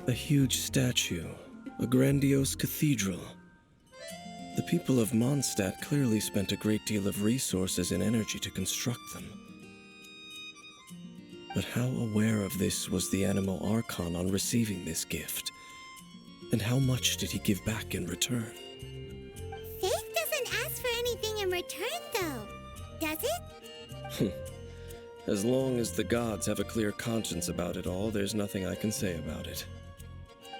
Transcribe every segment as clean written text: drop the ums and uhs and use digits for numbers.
A huge statue, a grandiose cathedral. The people of Mondstadt clearly spent a great deal of resources and energy to construct them. But how aware of this was the Animal Archon on receiving this gift? And how much did he give back in return? Faith doesn't ask for anything in return, though, does it? As long as the gods have a clear conscience about it all, there's nothing I can say about it.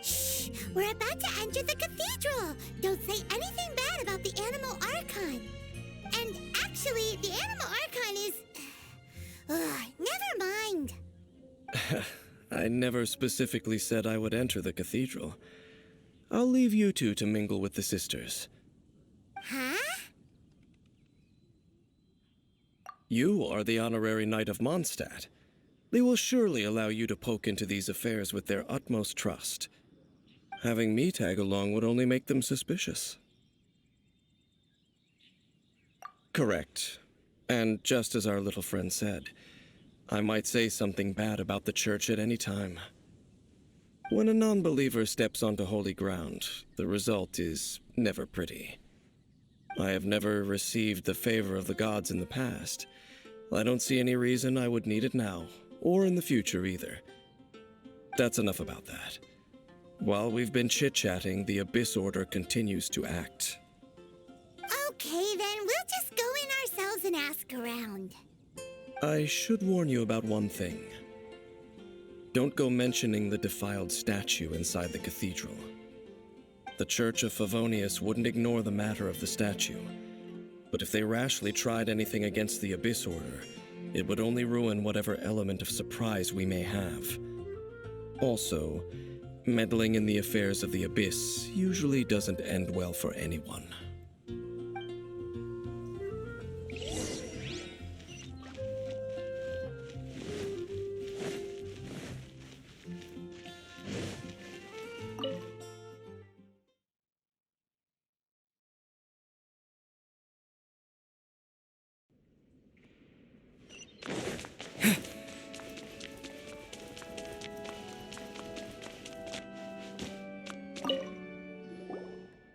Shh! We're about to enter the cathedral! Don't say anything bad about the Animal Archon! And actually, the Animal Archon is... never mind! I never specifically said I would enter the cathedral. I'll leave you two to mingle with the sisters. Huh? You are the honorary knight of Mondstadt. They will surely allow you to poke into these affairs with their utmost trust. Having me tag along would only make them suspicious. Correct. And just as our little friend said, I might say something bad about the church at any time. When a non-believer steps onto holy ground, the result is never pretty. I have never received the favor of the gods in the past. I don't see any reason I would need it now, or in the future either. That's enough about that. While we've been chit-chatting, the Abyss Order continues to act. Okay, then we'll just go in ourselves and ask around. I should warn you about one thing. Don't go mentioning the defiled statue inside the cathedral. The Church of Favonius wouldn't ignore the matter of the statue, but if they rashly tried anything against the Abyss Order, it would only ruin whatever element of surprise we may have. Also, meddling in the affairs of the Abyss usually doesn't end well for anyone.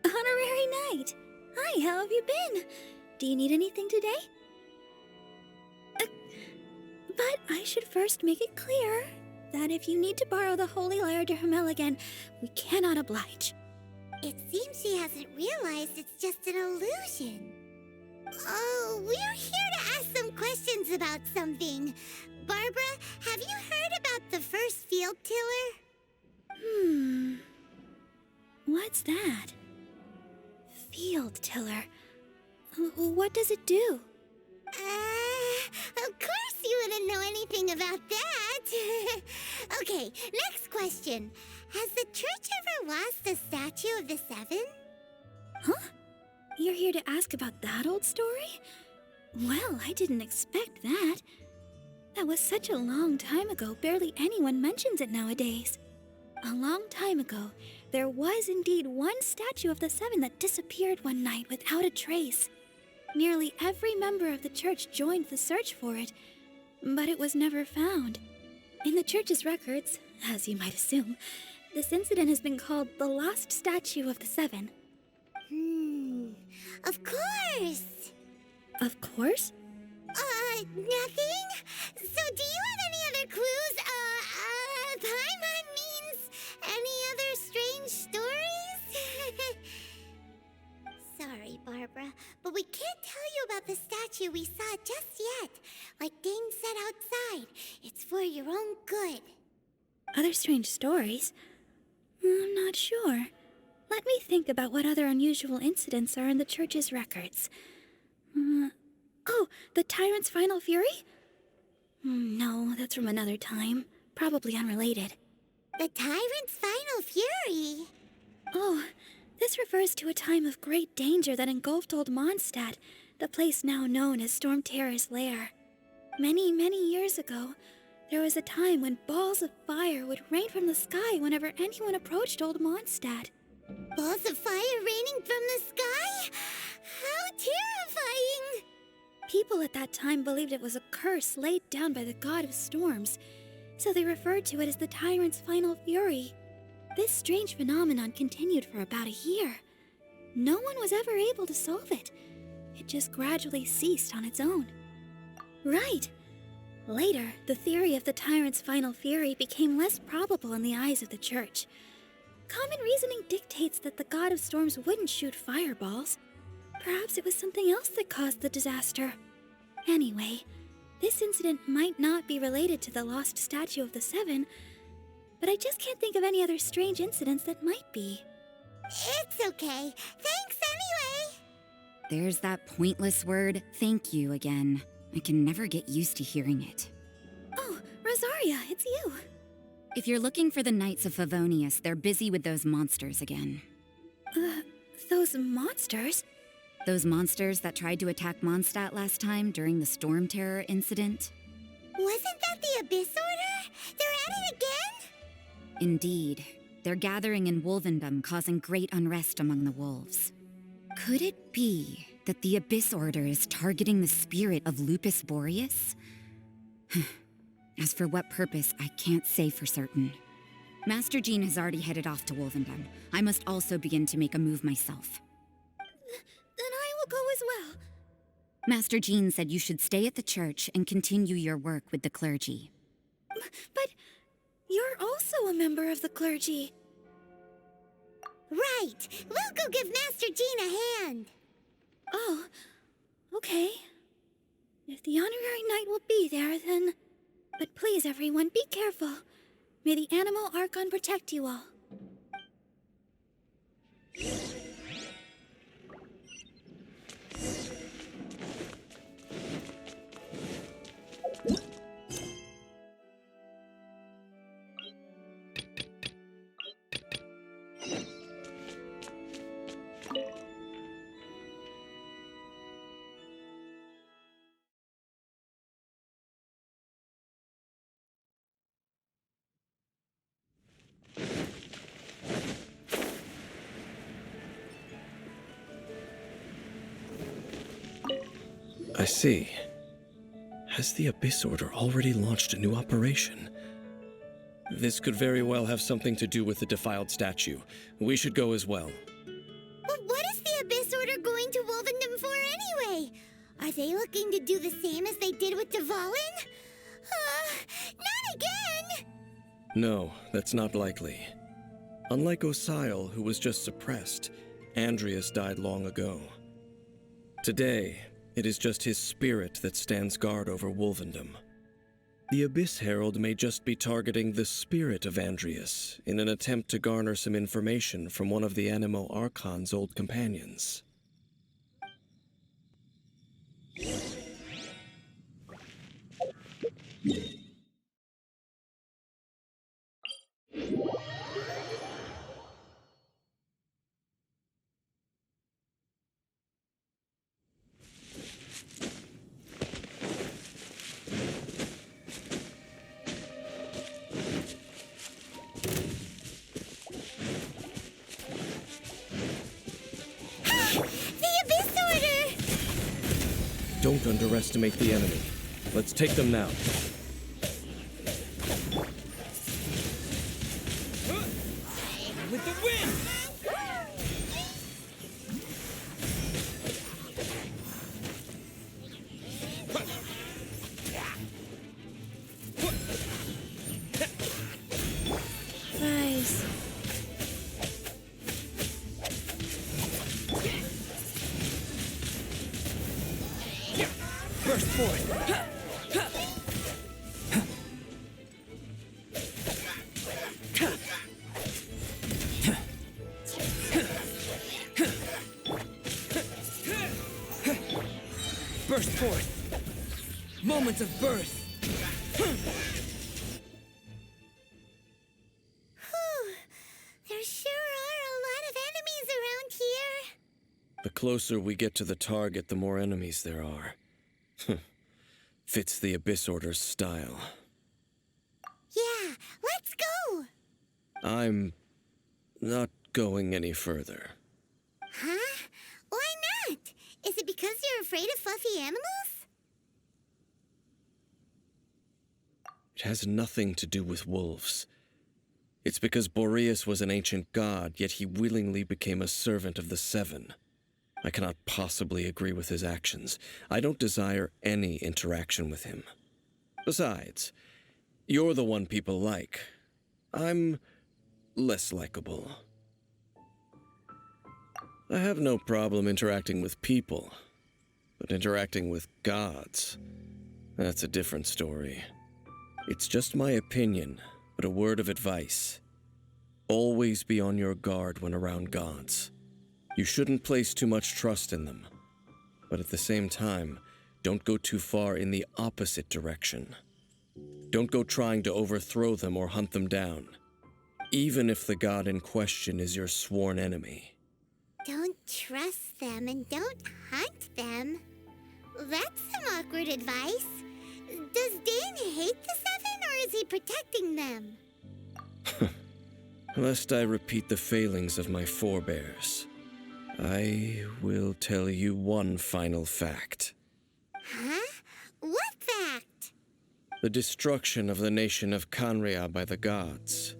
Honorary Knight! Hi, how have you been? Do you need anything today? But I should first make it clear that if you need to borrow the Holy Lyre to Hermel again, we cannot oblige. It seems she hasn't realized it's just an illusion. Oh, we're here to ask some questions about something. Barbara, have you heard about the first field tiller? What's that? Field tiller. What does it do? Of course you wouldn't know anything about that. Okay, next question. Has the church ever lost a statue of the Seven? Huh? You're here to ask about that old story? Well, I didn't expect that. That was such a long time ago, barely anyone mentions it nowadays. A long time ago, there was indeed one statue of the Seven that disappeared one night without a trace. Nearly every member of the church joined the search for it, but it was never found. In the church's records, as you might assume, this incident has been called the Lost Statue of the Seven. Of course. Of course? Nothing? So do you have any other clues? Paimon means any other strange stories? Sorry, Barbara, but we can't tell you about the statue we saw just yet. Like Dane said outside, it's for your own good. Other strange stories? I'm not sure. Let me think about what other unusual incidents are in the church's records. Oh, the Tyrant's Final Fury? No, that's from another time. Probably unrelated. The Tyrant's Final Fury? Oh, this refers to a time of great danger that engulfed old Mondstadt, the place now known as Storm Terror's lair. Many, many years ago, there was a time when balls of fire would rain from the sky whenever anyone approached old Mondstadt. Balls of fire raining from the sky? How terrifying! People at that time believed it was a curse laid down by the god of storms, so they referred to it as the Tyrant's Final Fury. This strange phenomenon continued for about a year. No one was ever able to solve it. It just gradually ceased on its own. Right. Later, the theory of the tyrant's final fury became less probable in the eyes of the church. Common reasoning dictates that the god of storms wouldn't shoot fireballs. Perhaps it was something else that caused the disaster. Anyway, this incident might not be related to the lost statue of the Seven, but I just can't think of any other strange incidents that might be. It's okay. Thanks anyway. There's that pointless word, thank you, again. I can never get used to hearing it. Oh, Rosaria, it's you. If you're looking for the Knights of Favonius, they're busy with those monsters again. Those monsters? Those monsters that tried to attack Mondstadt last time during the Storm Terror incident? Wasn't that the Abyss Order? They're at it again? Indeed. They're gathering in Wolvendom, causing great unrest among the wolves. Could it be that the Abyss Order is targeting the spirit of Lupus Boreas? As for what purpose, I can't say for certain. Master Jean has already headed off to Wolvendom. I must also begin to make a move myself. Then I will go as well. Master Jean said you should stay at the church and continue your work with the clergy. But you're also a member of the clergy. Right. We'll go give Master Jean a hand. Oh, okay. If the honorary knight will be there, then... But please, everyone, be careful. May the Animal Archon protect you all. I see. Has the Abyss Order already launched a new operation? This could very well have something to do with the defiled statue. We should go as well. But what is the Abyss Order going to Wolvendom for anyway? Are they looking to do the same as they did with Dvalin? Not again! No, that's not likely. Unlike Osile, who was just suppressed, Andreas died long ago. Today, it is just his spirit that stands guard over Wolvendom. The Abyss Herald may just be targeting the spirit of Andreas in an attempt to garner some information from one of the Animo Archon's old companions. Don't underestimate the enemy. Let's take them now. With the wind! Nice. Burst forth! Burst forth! Moments of birth! Whew. There sure are a lot of enemies around here. The closer we get to the target, the more enemies there are. Fits the Abyss Order's style. Yeah, let's go! I'm not going any further. Huh? Why not? Is it because you're afraid of fluffy animals? It has nothing to do with wolves. It's because Boreas was an ancient god, yet he willingly became a servant of the Seven. I cannot possibly agree with his actions. I don't desire any interaction with him. Besides, you're the one people like. I'm less likable. I have no problem interacting with people, but interacting with gods, that's a different story. It's just my opinion, but a word of advice. Always be on your guard when around gods. You shouldn't place too much trust in them, but at the same time, don't go too far in the opposite direction. Don't go trying to overthrow them or hunt them down, even if the god in question is your sworn enemy. Don't trust them and don't hunt them. That's some awkward advice. Does Dane hate the Seven, or is he protecting them? Lest I repeat the failings of my forebears, I will tell you one final fact. Huh? What fact? The destruction of the nation of Canria by the gods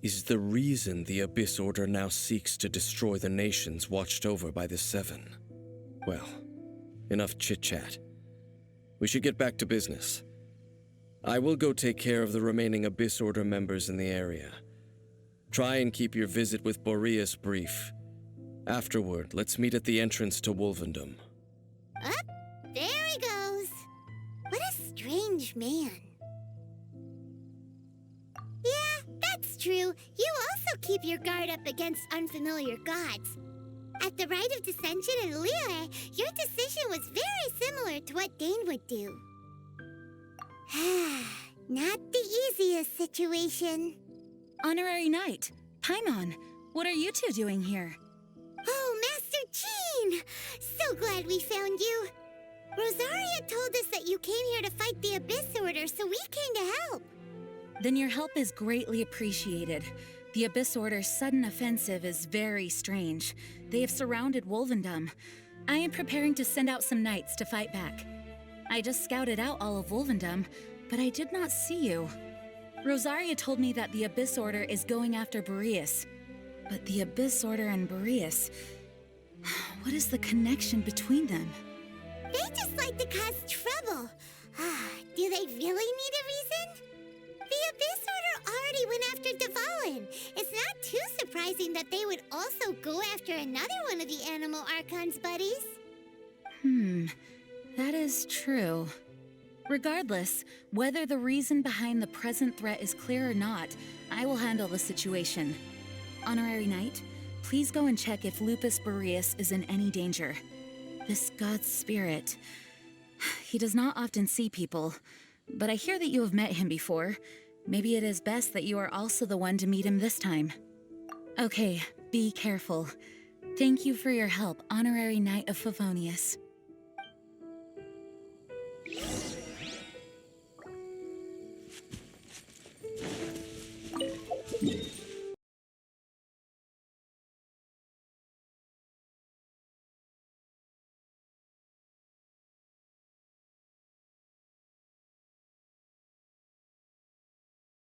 is the reason the Abyss Order now seeks to destroy the nations watched over by the Seven. Well, enough chit-chat. We should get back to business. I will go take care of the remaining Abyss Order members in the area. Try and keep your visit with Boreas brief. Afterward, let's meet at the entrance to Wolvendom. Up, there he goes. What a strange man. Yeah, that's true. You also keep your guard up against unfamiliar gods. At the Rite of Dissension in Liyue, your decision was very similar to what Dane would do. Not the easiest situation. Honorary Knight, Paimon, what are you two doing here? Oh, Master Jean! So glad we found you. Rosaria told us that you came here to fight the Abyss Order, so we came to help. Then your help is greatly appreciated. The Abyss Order's sudden offensive is very strange. They have surrounded Wolvendom. I am preparing to send out some knights to fight back. I just scouted out all of Wolvendom, but I did not see you. Rosaria told me that the Abyss Order is going after Boreas. But the Abyss Order and Boreas... what is the connection between them? They just like to cause trouble. Do they really need a reason? The Abyss Order already went after Dvalin. It's not too surprising that they would also go after another one of the Animal Archon's buddies. That is true. Regardless, whether the reason behind the present threat is clear or not, I will handle the situation. Honorary Knight, please go and check if Lupus Boreas is in any danger. This god's spirit... he does not often see people, but I hear that you have met him before. Maybe it is best that you are also the one to meet him this time. Okay, be careful. Thank you for your help, Honorary Knight of Favonius.